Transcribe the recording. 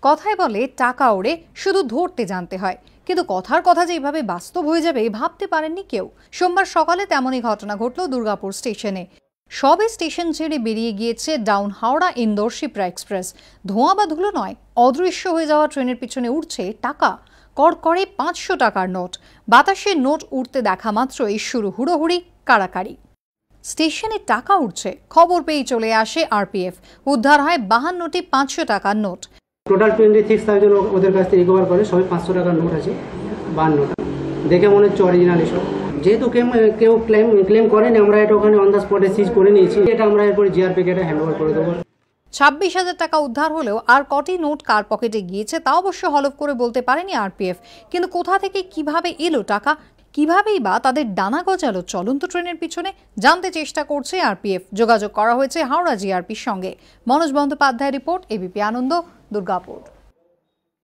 কথায় বলে টাকা ওড়ে, শুধু ধরতে জানতে হয়। কিন্তু কথার কথা যে এভাবে বাস্তব হয়ে যাবে ভাবতে পারেননি কেউ। সোমবার সকালে তেমনই ঘটনা ঘটল দুর্গাপুর স্টেশনে। সবে স্টেশন ছেড়ে বেরিয়ে গিয়েছে ডাউন হাওড়া ইন্দোর শিপ্রা এক্সপ্রেস। ধোঁয়া বা ধুলো নয়, অদৃশ্য হয়ে যাওয়া ট্রেনের পিছনে উঠছে টাকা, কড়কড়ে 500 টাকার নোট। বাতাসে নোট উঠতে দেখা মাত্রই শুরু হুড়োহুড়ি, কাড়াকাড়ি। স্টেশনে টাকা উঠছে, খবর পেয়ে চলে আসে আরপিএফ। উদ্ধার হয় 52টি 500 টাকার নোট। টোটাল 26,000 ওদের কাছ থেকে রিকভার করে, সবাই 500 টাকার নোট আছে 52টা। দেখে মনে হচ্ছে অরিজিনাল এসব। যেহেতু কেউ ক্লেম করেনি, আমরা এটা ওখানে অন দ্য স্পটে সিজ করে নিয়েছি। এটা আমরা এরপরে জিআরপিকে হ্যান্ড ওভার করে দেবো। 26,000 টাকা উদ্ধার হলেও আর কটি নোট কার পকেটে গিয়েছে তা অবশ্য হলফ করে বলতে পারেনি আরপিএফ। কিন্তু কোথা থেকে কিভাবে এলো টাকা, কিভাবেই বা তাদের ডানা গজালো চলন্ত ট্রেনের পিছনে, জানতে চেষ্টা করছে আরপিএফ। যোগাযোগ করা হয়েছে হাওড়া জিআরপির সঙ্গে। মনোজ বন্দ্যোপাধ্যায়ের রিপোর্ট, এবিপি আনন্দ, দুর্গাপুর।